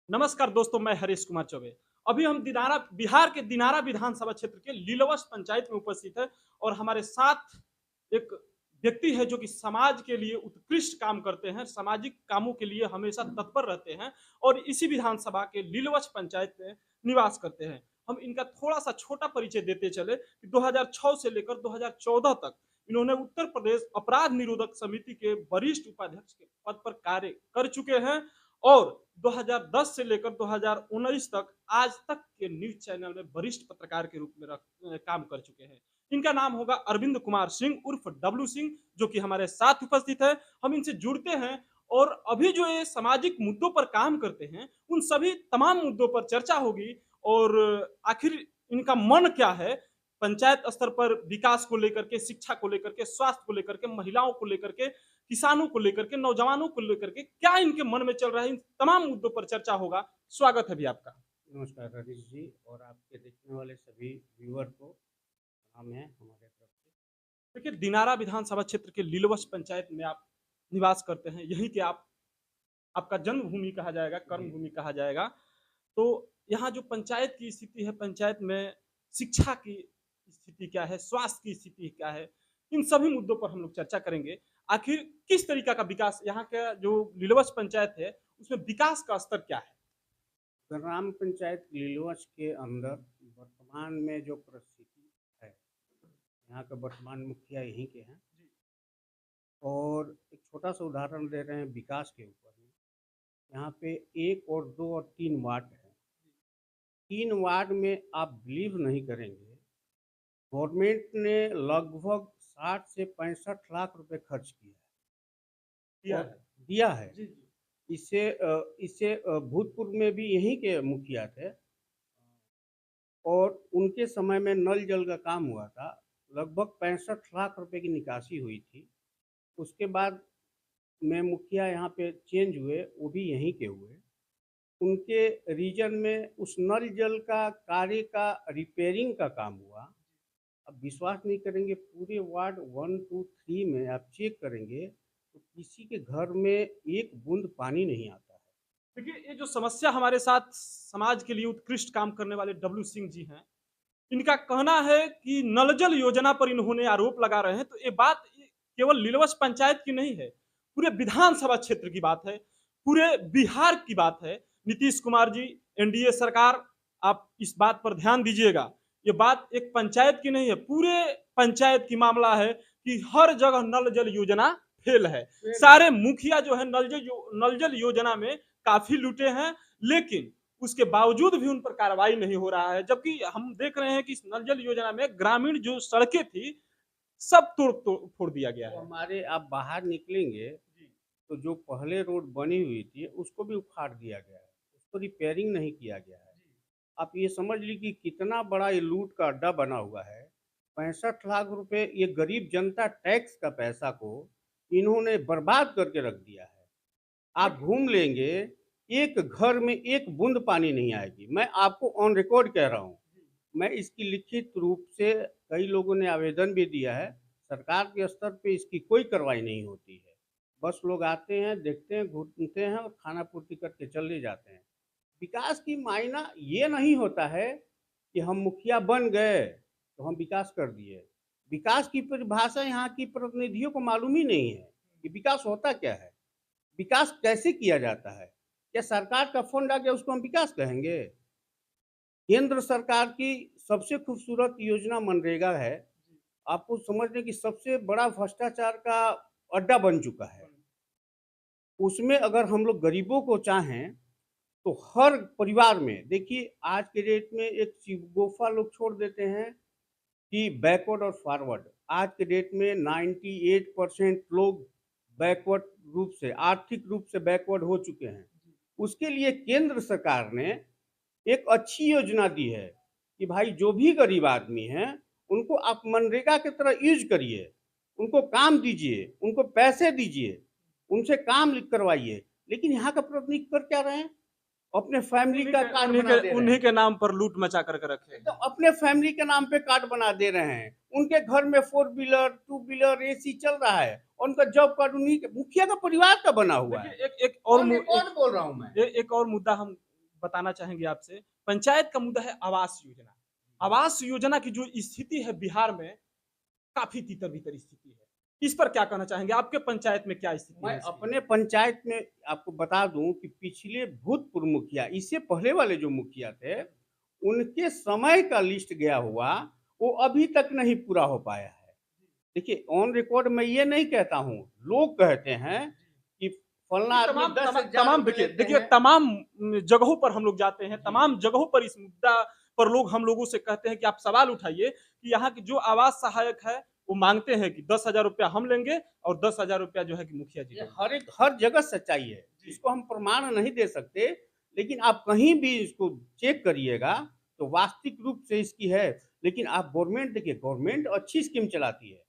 नमस्कार दोस्तों, मैं हरीश कुमार चौबे। अभी हम दिनारा बिहार के दिनारा विधानसभा क्षेत्र के लीलवश पंचायत में उपस्थित है और हमारे साथ एक व्यक्ति है जो कि समाज के लिए उत्कृष्ट काम करते हैं, सामाजिक कामों के लिए हमेशा तत्पर रहते हैं और इसी विधानसभा के लीलवश पंचायत में निवास करते हैं। हम इनका थोड़ा-सा छोटा परिचय देते चले कि 2006 से लेकर 2014 तक इन्होंने उत्तर प्रदेश अपराध निरोधक समिति के वरिष्ठ उपाध्यक्ष के पद पर कार्य कर चुके हैं और 2010 से लेकर 2019 तक आज तक के न्यूज़ चैनल में वरिष्ठ पत्रकार के रूप में काम कर चुके हैं। इनका नाम होगा अरविंद कुमार सिंह उर्फ डब्लू सिंह, जो कि हमारे साथ उपस्थित है। हम इनसे जुड़ते हैं और अभी जो ये सामाजिक मुद्दों पर काम करते हैं, उन सभी तमाम मुद्दों पर चर्चा होगी और आखिर इनका मन क्या है पंचायत स्तर पर विकास को लेकर के, शिक्षा को लेकर के, स्वास्थ्य को लेकर के, महिलाओं को लेकर के, किसानों को लेकर के, नौजवानों को लेकर के, क्या इनके मन में चल रहा है, इन तमाम मुद्दों पर चर्चा होगा। स्वागत है भी आपका। नमस्कार हरीश जी और आपके देखने वाले सभी व्यूअर को हम हैं हमारे तरफ से। देखिए, दिनारा विधानसभा क्षेत्र के लीलवश पंचायत में आप निवास करते हैं, यहीं के आप आपका जन्मभूमि कहा जाएगा, जी कर्मभूमि कहा जाएगा। तो यहाँ जो पंचायत की स्थिति है, पंचायत में शिक्षा की स्थिति क्या है, स्वास्थ्य की स्थिति क्या है, इन सभी मुद्दों पर हम लोग चर्चा करेंगे। आखिर किस तरीका का विकास यहाँ का जो लीलवश पंचायत है, उसमें विकास का स्तर क्या है? ग्राम पंचायत लीलवच के अंदर वर्तमान में जो परिस्थिति है, यहाँ का वर्तमान मुखिया यहीं के हैं और एक छोटा सा उदाहरण दे रहे हैं विकास के ऊपर में। यहाँ पे 1 और 2 और 3 वार्ड हैं। 3 वार्ड में आप बिलीव नहीं करेंगे, गवर्नमेंट ने लगभग 60 से 65 लाख रुपए खर्च किया है दिया और है। दिया है। जी, जी। इससे भूतपूर्व में भी यहीं के मुखिया थे और उनके समय में नल जल का काम हुआ था। लगभग 65 लाख रुपए की निकासी हुई थी। उसके बाद में मुखिया यहाँ पे चेंज हुए, वो भी यहीं के हुए। उनके रीजन में उस नल जल का कार्य का रिपेयरिंग का काम हुआ। अब विश्वास नहीं करेंगे, पूरे वार्ड 1, 2, 3 में आप चेक करेंगे तो किसी के घर में एक बूंद पानी नहीं आता है। देखिए, ये जो समस्या हमारे साथ समाज के लिए उत्कृष्ट काम करने वाले डब्लू सिंह जी हैं, इनका कहना है कि नल जल योजना पर इन्होंने आरोप लगा रहे हैं, तो ये बात केवल लीलवश पंचायत की नहीं है, पूरे विधानसभा क्षेत्र की बात है, पूरे बिहार की बात है। नीतीश कुमार जी, एनडीए सरकार, आप इस बात पर ध्यान दीजिएगा। ये बात एक पंचायत की नहीं है, पूरे पंचायत की मामला है कि हर जगह नल जल योजना फेल है। फेल है। सारे मुखिया जो है नल जल योजना में काफ़ी लूटे हैं, लेकिन उसके बावजूद भी उन पर कार्रवाई नहीं हो रहा है। जबकि हम देख रहे हैं कि इस नल जल योजना में ग्रामीण जो सड़कें थी, सब तोड़ फोड़ दिया गया तो है। हमारे आप बाहर निकलेंगे तो जो पहले रोड बनी हुई थी उसको भी उखाड़ दिया गया है, उसको रिपेयरिंग नहीं किया गया है। आप ये समझ लीजिए कि कितना बड़ा ये लूट का अड्डा बना हुआ है। 65 लाख रुपए ये गरीब जनता टैक्स का पैसा को इन्होंने बर्बाद करके रख दिया है। आप देखिए, घूम लेंगे, एक घर में एक बूंद पानी नहीं आएगी। मैं आपको ऑन रिकॉर्ड कह रहा हूँ। मैं इसकी लिखित रूप से कई लोगों ने आवेदन भी दिया है। सरकार के स्तर पे इसकी कोई कार्रवाई नहीं होती है। बस लोग आते हैं, देखते हैं, घूमते हैं और खाना पूर्ति करके चले जाते हैं। विकास की मायना ये नहीं होता है कि हम मुखिया बन गए तो हम विकास कर दिए। विकास की परिभाषा यहाँ की प्रतिनिधियों को मालूम ही नहीं है कि विकास होता क्या है? विकास कैसे किया जाता है? क्या सरकार का फंड आ गया उसको हम विकास कहेंगे? केंद्र सरकार की सबसे खूबसूरत योजना मनरेगा है। आपको समझ लें कि सबसे बड़ा भ्रष्टाचार का अड्डा बन चुका है। उसमें अगर हम लोग गरीबों को चाहें तो हर परिवार में देखिए, आज के डेट में एक शिगोफा लोग छोड़ देते हैं कि बैकवर्ड और फॉरवर्ड। आज के डेट में 98% लोग बैकवर्ड रूप से, आर्थिक रूप से बैकवर्ड हो चुके हैं। उसके लिए केंद्र सरकार ने एक अच्छी योजना दी है कि भाई जो भी गरीब आदमी हैं, उनको आप मनरेगा की तरह यूज़ करिए, उनको काम दीजिए, उनको पैसे दीजिए, उनसे काम करवाइए। लेकिन यहाँ का प्रतिनिधि कर क्या रहे हैं? अपने फैमिली उन्हीं का के कार्ड उन्हीं बना के दे रहे उन्हीं हैं। के नाम पर लूट मचा करके रखे हैं। एकदम अपने फैमिली के नाम पे कार्ड बना दे रहे हैं। उनके घर में 4 व्हीलर, 2 व्हीलर, एसी चल रहा है और उनका जॉब कार्ड उन्हीं के मुखिया का परिवार का बना हुआ देखिए, है। एक एक और ऑन मु, रिकॉर्ड बोल रहा हूँ मैं। एक और मुद्दा हम बताना चाहेंगे आपसे, पंचायत का मुद्दा है आवास योजना। आवास योजना की जो स्थिति है बिहार में, काफ़ी तितर-बितर स्थिति है। इस पर क्या कहना चाहेंगे? आपके पंचायत में क्या स्थिति मैं है इसकी? अपने पंचायत में आपको बता दूं कि पिछले भूतपूर्व मुखिया, इससे पहले वाले जो मुखिया थे, उनके समय का लिस्ट गया हुआ, वो अभी तक नहीं पूरा हो पाया है। देखिए, ऑन रिकॉर्ड मैं ये नहीं कहता हूँ, लोग कहते हैं कि फलना ये आदमी तमाम 10,000 तमाम रुपए देखिए लेते देखिए हैं। तमाम जगहों पर हम लोग जाते हैं, जी। तमाम जगहों पर इस मुद्दा पर लोग हम लोगों से कहते हैं कि आप सवाल उठाइए कि यहाँ की जो आवास सहायक है, वो माँगते हैं कि 10,000 रुपया हम लेंगे और 10,000 रुपया जो है कि मुखिया जी ये देंगे। हर जगह सच्चाई है। जी। इसको हम प्रमाण नहीं दे सकते, लेकिन आप कहीं भी इसको चेक करिएगा, तो वास्तविक रूप से इसकी है। लेकिन आप गवर्नमेंट देखिए, गवर्नमेंट अच्छी स्कीम चलाती है।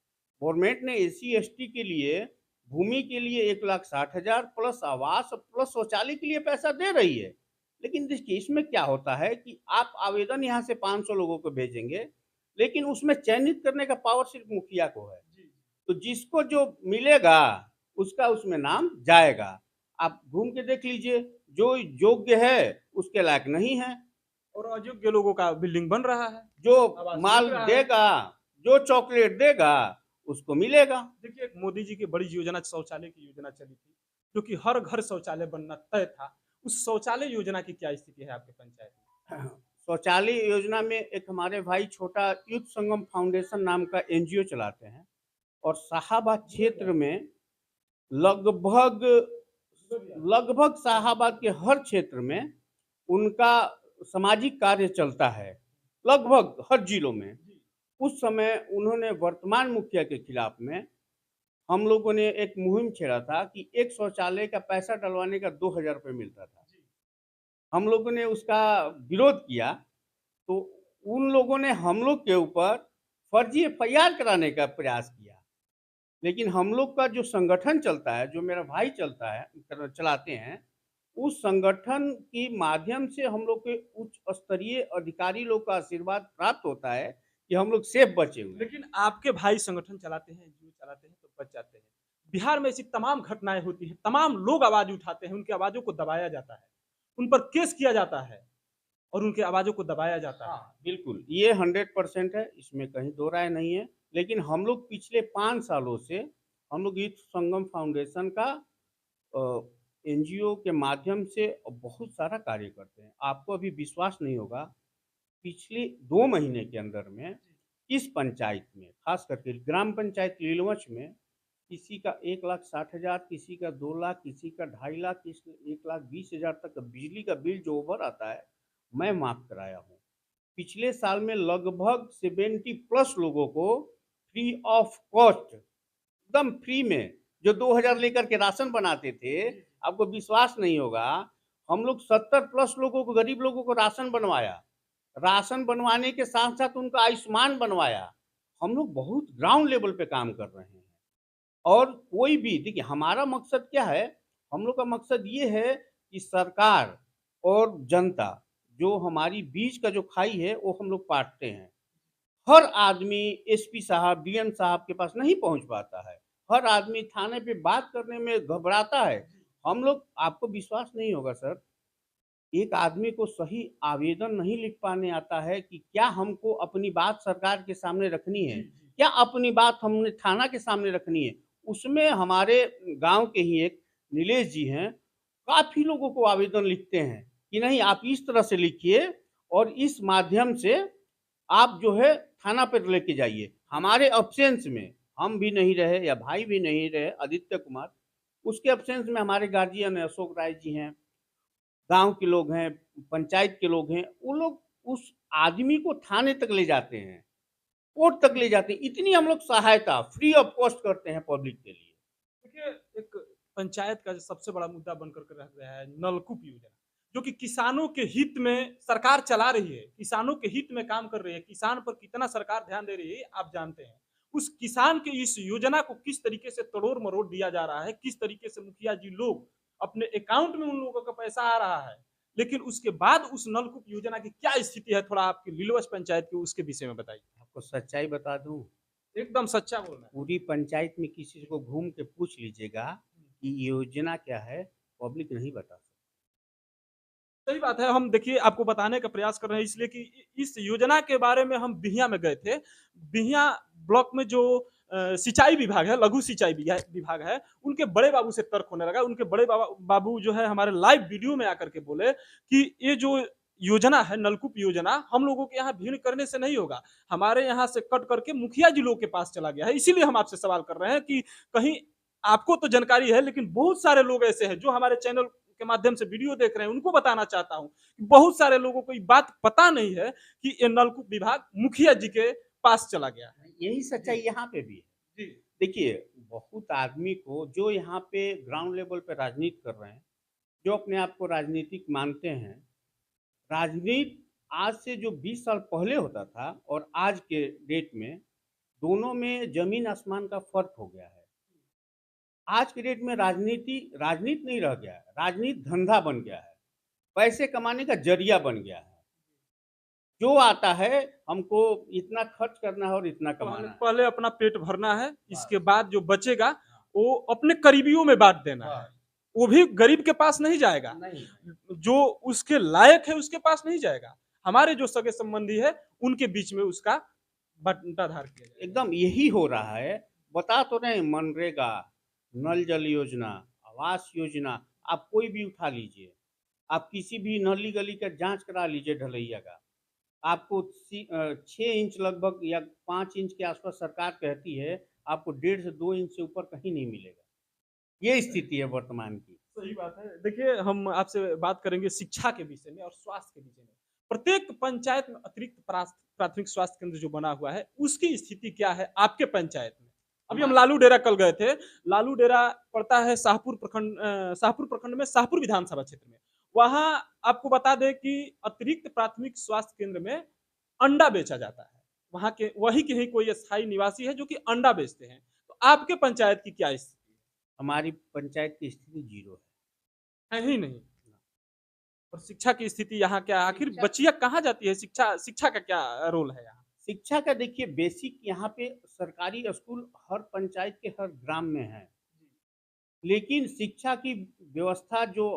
गवर्नमेंट ने एससी-एसटी के लिए, भूमि के लिए 1,60,000 प्लस आवास प्लस शौचालय के लिए पैसा दे रही है। लेकिन देखिए, इसमें क्या होता है कि आप आवेदन यहाँ से 500 लोगों को भेजेंगे, लेकिन उसमें चयनित करने का पावर सिर्फ मुखिया को है। जी। तो जिसको जो मिलेगा, उसका उसमें नाम जाएगा। आप घूम के देख लीजिए, जो योग्य है, उसके लायक नहीं है। और अयोग्य लोगों का बिल्डिंग बन रहा है, जो आवास मिल माल रहा है। देगा, जो चॉकलेट देगा, उसको मिलेगा। देखिए, एक मोदी जी की बड़ी योजना शौचालय की योजना चली थी, जो कि हर घर शौचालय बनना तय था। उस शौचालय योजना की क्या स्थिति है आपके पंचायत में? शौचालय योजना में एक हमारे भाई छोटा यूथ संगम फाउंडेशन नाम का एनजीओ चलाते हैं, और शाहाबाद क्षेत्र में लगभग लगभग शाहाबाद के हर क्षेत्र में उनका सामाजिक कार्य चलता है, लगभग हर जिलों में। उस समय उन्होंने वर्तमान मुखिया के खिलाफ में, हम लोगों ने एक मुहिम छेड़ा था कि एक शौचालय का पैसा डलवाने का 2,000 रुपये मिलता था। हम लोगों ने उसका विरोध किया, तो उन लोगों ने हम लोग के ऊपर फर्जी एफआईआर कराने का प्रयास किया। लेकिन हम लोग का जो संगठन चलता है, जो मेरा भाई चलता है चलाते हैं, उस संगठन के माध्यम से हम लोग के उच्च स्तरीय अधिकारी लोग का आशीर्वाद प्राप्त होता है कि हम लोग सेफ बचे हुए हैं। लेकिन आपके भाई संगठन चलाते हैं, एनजीओ चलाते हैं तो बच जाते हैं। बिहार में ऐसी तमाम घटनाएँ होती हैं, तमाम लोग आवाज़ उठाते हैं, उनकी आवाज़ों को दबाया जाता है, उन पर केस किया जाता है और उनकी आवाज़ों को दबाया जाता है। हाँ, बिल्कुल, ये 100% है, इसमें कहीं दो राय नहीं है। लेकिन हम लोग पिछले 5 सालों से हम लोग यूथ संगम फाउंडेशन का एनजीओ के माध्यम से बहुत सारा कार्य करते हैं। आपको अभी विश्वास नहीं होगा, पिछले 2 महीने के अंदर में इस पंचायत में, खास करके ग्राम पंचायत लीलवंश में, किसी का 1,60,000, किसी का 2 लाख, किसी का 2.5 लाख, किसी का 1,20,000 तक का बिजली का बिल जो ओवर आता है, मैं माफ़ कराया हूँ। पिछले साल में लगभग 70 प्लस लोगों को फ्री ऑफ कॉस्ट, एकदम फ्री में, जो 2,000 लेकर के राशन बनाते थे, आपको विश्वास नहीं होगा, हम लोग 70 प्लस लोगों को, गरीब लोगों को राशन बनवाया। राशन बनवाने के साथ-साथ उनका आयुष्मान बनवाया। हम लोग बहुत ग्राउंड लेवल पे काम कर रहे हैं। और कोई भी देखिए, हमारा मकसद क्या है, हम लोग का मकसद ये है कि सरकार और जनता, जो हमारी बीच का जो खाई है, वो हम लोग पाटते हैं। हर आदमी एसपी साहब, डीएम साहब के पास नहीं पहुंच पाता है। हर आदमी थाने पे बात करने में घबराता है। हम लोग, आपको विश्वास नहीं होगा सर, एक आदमी को सही आवेदन नहीं लिख पाने आता है कि क्या हमको अपनी बात सरकार के सामने रखनी है, क्या अपनी बात हमने थाना के सामने रखनी है। उसमें हमारे गांव के ही एक नीलेश जी हैं, काफ़ी लोगों को आवेदन लिखते हैं कि नहीं, आप इस तरह से लिखिए और इस माध्यम से आप जो है थाना पर लेके जाइए। हमारे अब्सेंस में, हम भी नहीं रहे या भाई भी नहीं रहे आदित्य कुमार, उसके अब्सेंस में हमारे गार्जियन अशोक राय जी हैं, गाँव के लोग हैं, पंचायत के लोग हैं, वो लोग उस आदमी को थाने तक ले जाते हैं, कोर्ट तक ले जाते हैं। इतनी हम लोग सहायता फ्री ऑफ कॉस्ट करते हैं पब्लिक के लिए। देखिए, एक पंचायत का जो सबसे बड़ा मुद्दा बनकर के रह गया है नलकूप योजना, जो कि किसानों के हित में सरकार चला रही है, किसानों के हित में काम कर रही है। किसान पर कितना सरकार ध्यान दे रही है, आप जानते हैं। उस किसान की इस योजना को किस तरीके से तोड़-मरोड़ दिया जा रहा है, किस तरीके से मुखिया जी लोग अपने अकाउंट में उन लोगों का पैसा आ रहा है। लेकिन उसके बाद उस नलकूप योजना की क्या स्थिति है, थोड़ा आपकी लीलवस पंचायत की उसके विषय में बताइए? आपको सच्चाई बता दूँ, एकदम सच्चा बोलना है। पूरी पंचायत में किसी को घूम के पूछ लीजिएगा कि योजना क्या है, पब्लिक नहीं बता सकती। सही बात है। हम देखिए आपको बताने का प्रयास कर रहे हैं इसलिए कि इस योजना के बारे में हम बिहियां में गए थे। बिहियां ब्लॉक में जो सिंचाई विभाग है, लघु सिंचाई विभाग है, उनके बड़े बाबू से तर्क होने लगा। उनके बड़े बाबू जो है हमारे लाइव वीडियो में आकर के बोले कि ये जो योजना है, नलकूप योजना, हम लोगों के यहाँ भीड़ करने से नहीं होगा। हमारे यहाँ से कट करके मुखिया जी लोग के पास चला गया है। इसीलिए हम आपसे सवाल कर रहे हैं कि कहीं आपको तो जानकारी है, लेकिन बहुत सारे लोग ऐसे हैं जो हमारे चैनल के माध्यम से वीडियो देख रहे हैं, उनको बताना चाहता हूं कि बहुत सारे लोगों को ये बात पता नहीं है कि ये नलकूप विभाग मुखिया जी के पास चला गया है। यही सच्चाई यहाँ पे भी है। जी देखिए, बहुत आदमी को जो यहाँ पे ग्राउंड लेवल पे राजनीति कर रहे हैं, जो अपने आप को राजनीतिक मानते हैं, राजनीति आज से जो 20 साल पहले होता था और आज के डेट में, दोनों में ज़मीन आसमान का फ़र्क हो गया है। आज के डेट में राजनीति राजनीति नहीं रह गया है, राजनीति धंधा बन गया है, पैसे कमाने का ज़रिया बन गया है। जो आता है, हमको इतना खर्च करना है और इतना कमाना है। पहले अपना पेट भरना है, इसके बस। बाद जो बचेगा वो अपने करीबियों में बांट देना है। बस। वो भी गरीब के पास नहीं जाएगा, नहीं। जो उसके लायक है उसके पास नहीं जाएगा। हमारे जो सगे संबंधी है उनके बीच में उसका बंटाधार किया जाएगा। एकदम यही हो रहा है। बता तो रहे हैं, मनरेगा, नल जल योजना, आवास योजना, आप कोई भी उठा लीजिए। आप किसी भी नली गली का जांच करा लीजिए ढलैया का। आपको 6 इंच लगभग या 5 इंच के आसपास सरकार कहती है, आपको 1.5 से 2 इंच से ऊपर कहीं नहीं मिलेगा। ये स्थिति है वर्तमान की। सही बात है। देखिए हम आपसे बात करेंगे शिक्षा के विषय में और स्वास्थ्य के विषय में। प्रत्येक पंचायत में अतिरिक्त प्राथमिक स्वास्थ्य केंद्र जो बना हुआ है, उसकी स्थिति क्या है आपके पंचायत में? अभी हम लालू डेरा कल गए थे। लालू डेरा पड़ता है शाहपुर प्रखंड में, शाहपुर विधानसभा क्षेत्र में। वहां आपको बता दें कि अतिरिक्त प्राथमिक स्वास्थ्य केंद्र में अंडा बेचा जाता है। वहां के वही के ही कोई स्थायी निवासी है जो कि अंडा बेचते हैं। तो आपके पंचायत की क्या स्थिति हमारी पंचायत की स्थिति 0 है। है? ही नहीं। और शिक्षा की स्थिति यहाँ क्या? आखिर शिक्षा बच्चियां कहाँ जाती है? शिक्षा का क्या रोल है यहाँ? शिक्षा का देखिए, बेसिक यहाँ पे सरकारी स्कूल हर पंचायत के हर ग्राम में है। लेकिन शिक्षा की व्यवस्था जो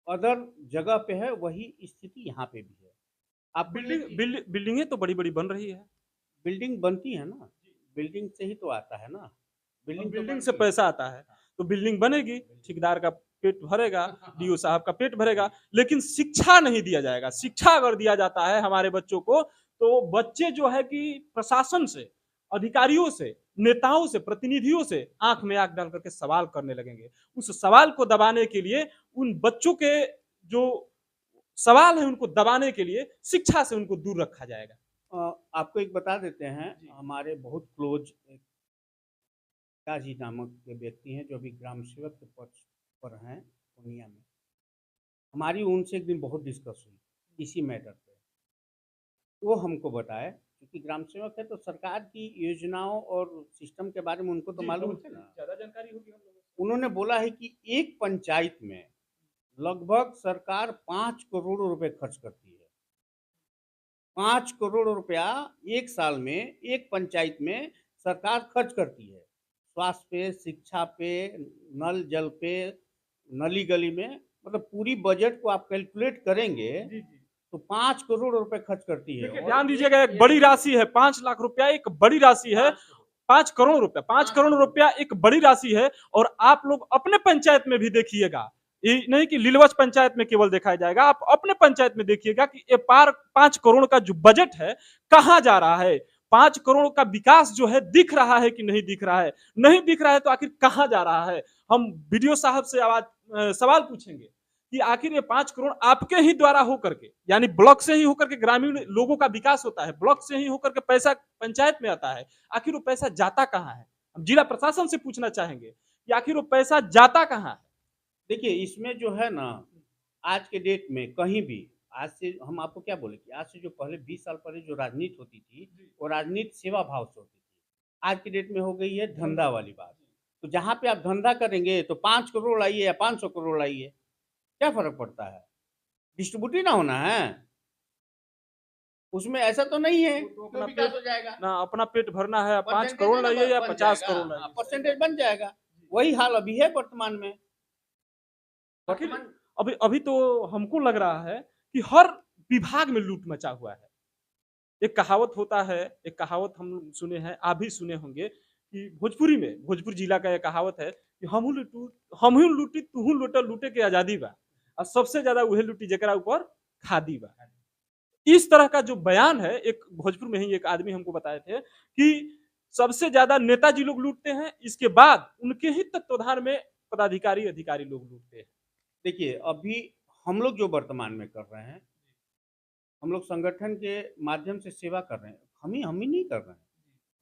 अदर जगह पे है, वही स्थिति यहाँ पे भी है। आप बिल्डिंगें तो बड़ी बड़ी बन रही है। बिल्डिंग बनती है ना, बिल्डिंग से ही तो आता है ना। बिल्डिंग तो बिल्डिंग से बनती है। पैसा आता है, तो बिल्डिंग बनेगी, ठेकेदार का पेट भरेगा, डीओ साहब का पेट भरेगा, लेकिन शिक्षा नहीं दिया जाएगा। शिक्षा अगर दिया जाता है हमारे बच्चों को, तो बच्चे जो है कि प्रशासन से, अधिकारियों से, नेताओं से, प्रतिनिधियों से आंख में आंख डाल करके सवाल करने लगेंगे। उस सवाल को दबाने के लिए, उन बच्चों के जो सवाल है उनको दबाने के लिए शिक्षा से उनको दूर रखा जाएगा। आपको एक बता देते हैं, हमारे बहुत क्लोज एक काजी नामक के व्यक्ति हैं, जो अभी ग्राम सेवक के पद पर हैं पूर्णिया में। हमारी उनसे एक दिन बहुत डिस्कस हुई इसी मैटर पे। वो हमको बताए, क्योंकि ग्राम सेवक है तो सरकार की योजनाओं और सिस्टम के बारे में उनको तो मालूम है ना। ज्यादा जानकारी होगी हम लोगों को। उन्होंने बोला है कि एक पंचायत में लगभग सरकार 5 करोड़ रुपए खर्च करती है। 5 करोड़ रुपया एक साल में एक पंचायत में सरकार खर्च करती है। स्वास्थ्य पे, शिक्षा पे, नल जल पे, नली गली में, मतलब पूरी बजट को आप कैलकुलेट करेंगे तो 5 करोड़ रुपए खर्च करती है। देखिए ध्यान दीजिएगा, एक बड़ी राशि है। 5 लाख रुपया एक बड़ी राशि है। 5 करोड़ रुपया, 5 करोड़ रुपया एक बड़ी राशि है। और आप लोग अपने पंचायत में भी देखिएगा, ये नहीं कि लीलवच पंचायत में केवल दिखाया जाएगा, आप अपने पंचायत में देखिएगा कि ये 5 करोड़ का जो बजट है कहाँ जा रहा है। 5 करोड़ का विकास जो है दिख रहा है कि नहीं दिख रहा है? नहीं दिख रहा है तो आखिर कहाँ जा रहा है? हम वीडियो साहब से सवाल पूछेंगे कि आखिर ये 5 करोड़ आपके ही द्वारा होकर के, यानी ब्लॉक से ही होकर के ग्रामीण लोगों का विकास होता है, ब्लॉक से ही होकर के पैसा पंचायत में आता है, आखिर वो पैसा जाता कहाँ है? हम जिला प्रशासन से पूछना चाहेंगे कि आखिर वो पैसा जाता कहाँ है? देखिए, इसमें जो है ना, आज के डेट में कहीं भी, आज से हम आपको क्या बोले कि आज से जो पहले 20 साल पहले जो राजनीति होती थी, वो राजनीति सेवा भाव से होती थी। आज की डेट में हो गई है धंधा वाली बात। तो जहाँ पे आप धंधा करेंगे तो 5 करोड़ लाइए या 500 करोड़ लाइए, क्या फ़र्क पड़ता है? डिस्ट्रीब्यूट ही ना होना है? उसमें ऐसा तो नहीं है कि विकास हो जाएगा। ना अपना पेट भरना है, 5 परसेंटेज करोड़ ना लाइए या बन 50 जाएगा। करोड़ लाइए। परसेंटेज बन जाएगा। वही हाल अभी है वर्तमान में। आखिर अभी अभी तो हमको लग रहा है कि हर विभाग में लूट मचा हुआ है। एक कहावत होता है, एक कहावत हम सुने हैं, आप भी सुने होंगे कि भोजपुरी में, भोजपुर जिला का एक कहावत है कि हमहू लूटी तुहू लूट लूटे के आजादी बा और सबसे ज्यादा उहे लूटी जेकरा ऊपर खादी बा। इस तरह का जो बयान है, एक भोजपुर में ही एक आदमी हमको बताए थे कि सबसे ज्यादा नेताजी लोग लूटते हैं, इसके बाद उनके ही तत्वाधान में पदाधिकारी अधिकारी लोग लूटते हैं। देखिए, अभी हम लोग जो वर्तमान में कर रहे हैं, हम लोग संगठन के माध्यम से सेवा कर रहे हैं। हम ही नहीं कर रहे हैं।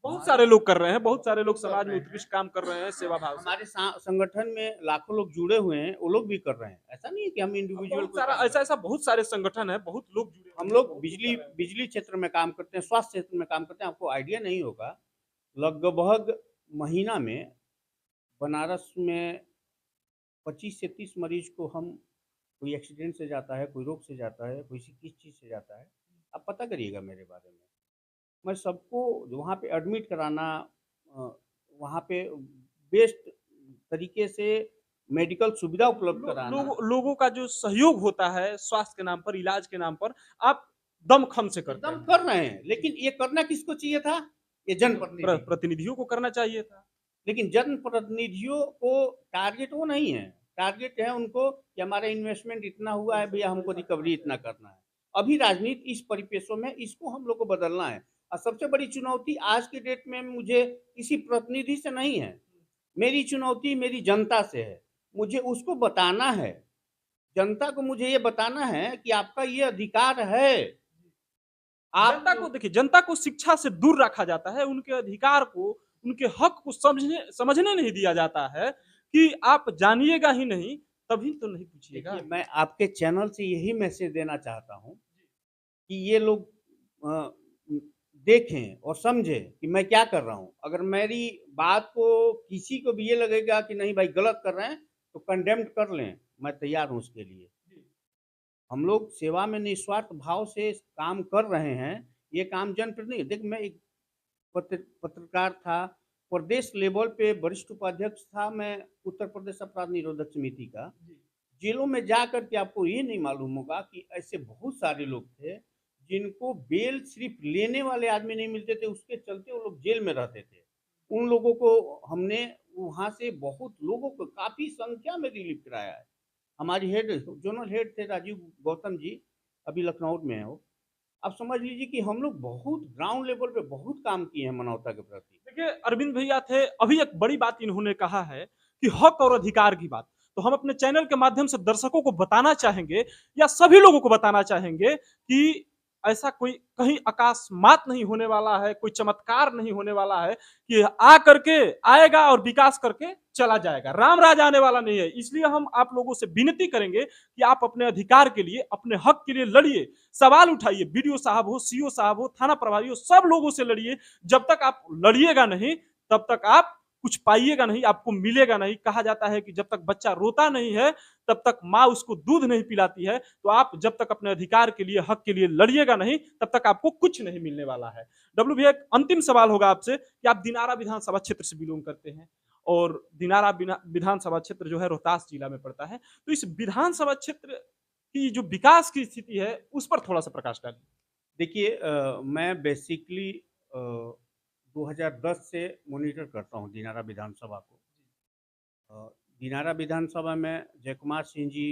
बहुत हमारे सारे लोग कर रहे हैं, बहुत सारे लोग लोग कर समाज में रहे हैं। उत्कृष्ट काम कर रहे हैं सेवा भाव से। हमारे संगठन में लाखों लोग जुड़े हुए हैं, वो लोग भी कर रहे हैं। ऐसा नहीं है कि हम इंडिविजुअल बहुत कोई सारा काम कर ऐसा रहे ऐसा बहुत सारे संगठन है, बहुत लोग जुड़े हैं। हुए हम हैं, लोग बहुत लोग बिजली कर रहे हैं। बिजली क्षेत्र में काम करते हैं, स्वास्थ्य क्षेत्र में काम करते हैं। आपको आइडिया नहीं होगा, लगभग महीना में बनारस में 25 से 30 मरीज को हम, कोई एक्सीडेंट से जाता है, कोई रोग से जाता है, कोई किस चीज़ से जाता है, आप पता करिएगा मेरे बारे में। मैं सबको वहाँ पे एडमिट कराना, अ, वहाँ पे बेस्ट तरीके से मेडिकल सुविधा उपलब्ध कराना। लोगों का जो सहयोग होता है स्वास्थ्य के नाम पर, इलाज के नाम पर, आप दमखम से करते एकदम हैं। कर रहे हैं, लेकिन ये करना किसको चाहिए था? ये जनप्रतिनिधि को। प्रतिनिधियों को करना चाहिए था। लेकिन जनप्रतिनिधियों को टारगेट वो नहीं है, टारगेट है उनको कि हमारा इन्वेस्टमेंट इतना हुआ है भैया, हमको रिकवरी इतना करना है। अभी राजनीति इस परिपेशों में, इसको हम लोग को बदलना है। और सबसे बड़ी चुनौती आज के डेट में मुझे किसी प्रतिनिधि से नहीं है, मेरी चुनौती मेरी जनता से है। मुझे उसको बताना है, जनता को मुझे ये बताना है कि आपका ये अधिकार है। आप जनता को देखिए, जनता को शिक्षा से दूर रखा जाता है, उनके अधिकार को, उनके हक को समझने समझने नहीं दिया जाता है कि आप जानिएगा ही नहीं, तभी तो नहीं पूछिएगा। देखिए, मैं आपके चैनल से यही मैसेज देना चाहता हूँ कि ये लोग अ, देखें और समझें कि मैं क्या कर रहा हूँ। अगर मेरी बात को किसी को भी ये लगेगा कि नहीं भाई गलत कर रहे हैं, तो कंडेम्ड कर लें, मैं तैयार हूँ उसके लिए। हम लोग सेवा में निस्वार्थ भाव से काम कर रहे हैं। ये काम जनप्रतिनिधि, देखिए मैं एक पत्रकार था, प्रदेश लेवल पे वरिष्ठ उपाध्यक्ष था मैं उत्तर प्रदेश अपराध निरोधक समिति का। जेलों में जा कर के आपको ये नहीं मालूम होगा कि ऐसे बहुत सारे लोग थे, जिनको बेल सिर्फ लेने वाले आदमी नहीं मिलते थे, उसके चलते वो लोग जेल में रहते थे। उन लोगों को हमने वहाँ से बहुत लोगों को काफ़ी संख्या में रिलीव कराया है। हमारी हेड जोनल हेड थे राजीव गौतम जी, अभी लखनऊ में है वो। आप समझ लीजिए कि हम लोग बहुत ग्राउंड लेवल पे बहुत काम किए हैं मानवता के प्रति। देखिए, अरविंद भैया थे, अभी एक बड़ी बात इन्होंने कहा है कि हक और अधिकार की बात। तो हम अपने चैनल के माध्यम से दर्शकों को बताना चाहेंगे या सभी लोगों को बताना चाहेंगे कि ऐसा कोई कहीं अकस्मात नहीं होने वाला है, कोई चमत्कार नहीं होने वाला है कि आ करके आएगा और विकास करके चला जाएगा। राम राज आने वाला नहीं है। इसलिए हम आप लोगों से विनती करेंगे कि आप अपने अधिकार के लिए, अपने हक के लिए लड़िए, सवाल उठाइए। बीडीओ साहब हो, सीओ साहब हो, थाना प्रभारी हो, सब लोगों से लड़िए। जब तक आप लड़िएगा नहीं, तब तक आप कुछ पाइएगा नहीं, आपको मिलेगा नहीं। कहा जाता है कि जब तक बच्चा रोता नहीं है, तब तक माँ उसको दूध नहीं पिलाती है। तो आप जब तक अपने अधिकार के लिए, हक के लिए लड़िएगा नहीं, तब तक आपको कुछ नहीं मिलने वाला है। डब्ल्यू भैया, एक अंतिम सवाल होगा आपसे कि आप दिनारा विधानसभा क्षेत्र से बिलोंग करते हैं और दिनारा विधानसभा क्षेत्र जो है रोहतास जिला में पड़ता है। तो इस विधानसभा क्षेत्र की जो विकास की स्थिति है, उस पर थोड़ा सा प्रकाश डालिए। देखिए, मैं बेसिकली 2010 से मॉनिटर करता हूँ दिनारा विधानसभा को। दिनारा विधानसभा में जयकुमार सिंह जी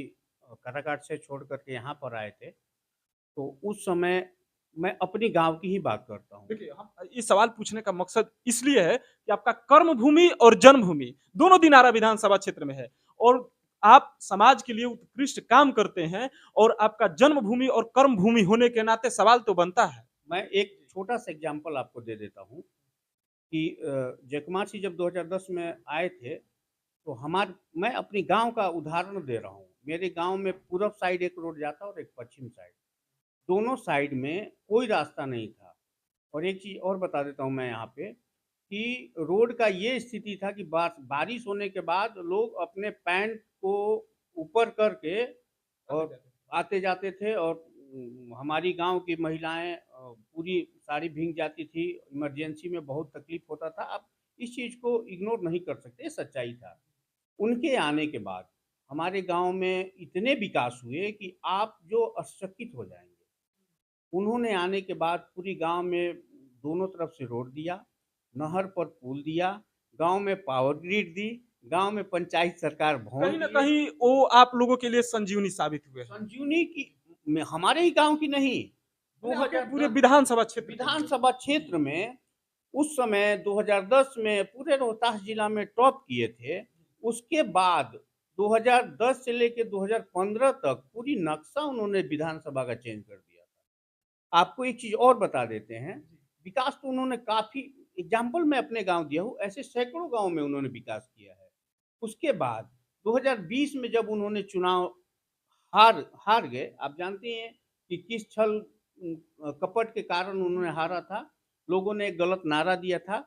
काराकाट से छोड़ कर के यहाँ पर आए थे, तो उस समय मैं अपनी गांव की ही बात करता हूँ। देखिए, हम ये सवाल पूछने का मकसद इसलिए है कि आपका कर्म भूमि और जन्मभूमि दोनों दिनारा विधानसभा क्षेत्र में है और आप समाज के लिए उत्कृष्ट काम करते हैं और आपका जन्मभूमि और कर्म भूमि होने के नाते सवाल तो बनता है। मैं एक छोटा सा एग्जाम्पल आपको दे देता हूँ कि जयकुमार सिंह जब 2010 में आए थे, तो मैं अपनी गांव का उदाहरण दे रहा हूँ। मेरे गांव में पूरब साइड एक रोड जाता और एक पश्चिम साइड, दोनों साइड में कोई रास्ता नहीं था। और एक चीज़ और बता देता हूँ मैं यहाँ पे कि रोड का ये स्थिति था कि बारिश होने के बाद लोग अपने पैंट को ऊपर करके और आते जाते थे, और हमारी गांव की महिलाएं पूरी साड़ी भीग जाती थी, इमरजेंसी में बहुत तकलीफ होता था। आप इस चीज़ को इग्नोर नहीं कर सकते, ये सच्चाई था। उनके आने के बाद हमारे गांव में इतने विकास हुए कि आप जो आश्चर्यचकित हो जाएंगे। उन्होंने आने के बाद पूरी गांव में दोनों तरफ से रोड दिया, नहर पर पुल दिया, गांव में पावर ग्रिड दी, गांव में पंचायत सरकार भवन कहीं न दिए। कहीं वो आप लोगों के लिए संजीवनी साबित हुए हैं। संजीवनी की में हमारे ही गांव की नहीं, मैंने आपके पूरे 2010 विधानसभा क्षेत्र के लिए। विधानसभा क्षेत्र में उस समय 2010 में पूरे रोहतास जिला में टॉप किए थे। उसके बाद 2010 से लेके 2015 तक पूरी नक्शा उन्होंने विधानसभा का चेंज कर दिया था। आपको एक चीज़ और बता देते हैं, विकास तो उन्होंने काफ़ी एग्ज़ाम्पल मैं अपने गाँव दिया हूँ, ऐसे सैकड़ों गाँव में उन्होंने विकास किया है। उसके बाद 2020 में जब उन्होंने चुनाव हार हार गए, आप जानते हैं कि किस छल कपट के कारण उन्होंने हारा था। लोगों ने एक गलत नारा दिया था,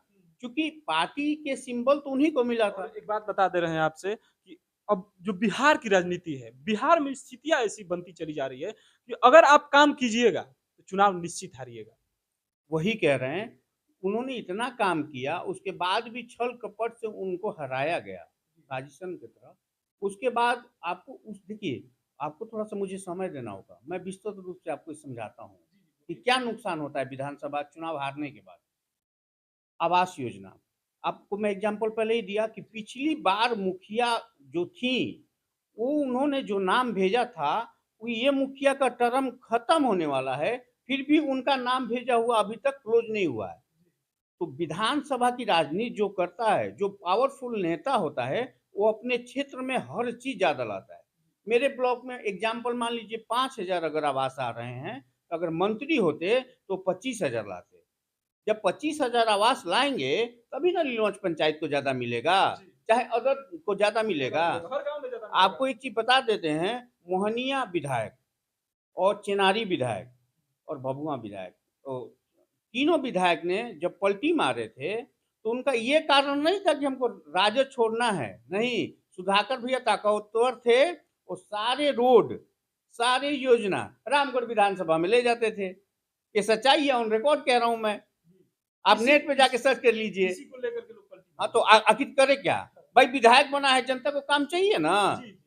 क्योंकि पार्टी के सिंबल तो उन्हीं को मिला था। और एक बात बता दे रहे हैं आपसे कि अब जो बिहार की राजनीति है, बिहार में स्थितियाँ ऐसी बनती चली जा रही है कि अगर आप काम कीजिएगा, तो चुनाव निश्चित हारिएगा। वही कह रहे हैं, उन्होंने इतना काम किया, उसके बाद भी छल कपट से उनको हराया गया, साजिशन की तरह। उसके बाद आपको उस देखिए, आपको थोड़ा-सा मुझे समय देना होगा। मैं विस्तृत रूप से आपको समझाता हूँ कि क्या नुकसान होता है विधानसभा चुनाव हारने के बाद। आवास योजना, आपको मैं एग्ज़ाम्पल पहले ही दिया कि पिछली बार मुखिया जो थीं, वो उन्होंने जो नाम भेजा था, वो ये मुखिया का टर्म खत्म होने वाला है, फिर भी उनका नाम भेजा हुआ अभी तक क्लोज़ नहीं हुआ है। तो विधानसभा की राजनीति जो करता है, जो पावरफुल नेता होता है, वो अपने क्षेत्र में हर चीज़ ज़्यादा लाता है। मेरे ब्लॉक में एग्ज़ाम्पल मान लीजिए 5,000 अगर आवास आ रहे हैं, तो अगर मंत्री होते तो 25,000 लाते। जब 25,000 आवास लाएँगे, तभी ना नीलगंज पंचायत को ज़्यादा मिलेगा, जी। चाहे अदर को ज़्यादा मिलेगा। हर गाँव में ज़्यादा मिलेगा। आपको एक चीज़ बता देते हैं, मोहनिया विधायक और चेनारी विधायक और भभुआ विधायक, तो तीनों विधायक ने जब पलटी मारे थे, तो उनका ये कारण नहीं था कि हमको राजद छोड़ना है, नहीं, सुधाकर भैया ताकतवर थे, वो सारे रोड, सारे योजना रामगढ़ विधानसभा में ले जाते थे। ये सच्चाई है, ऑन रिकॉर्ड कह रहा हूँ मैं। आप इसी नेट पे जाके सर्च कर लीजिए। इसी को लेकर के लोग पलटी हाँ, मारे। तो आखिर करे क्या? भाई विधायक बना है, जनता को काम चाहिए ना। जी, जी।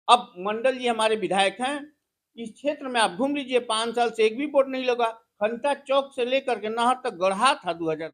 अब मंडल जी हमारे विधायक हैं, इस क्षेत्र में आप घूम लीजिए, 5 साल से एक भी बोर्ड नहीं लगा। खंता चौक से लेकर के नहर तक गढ़ा था 2000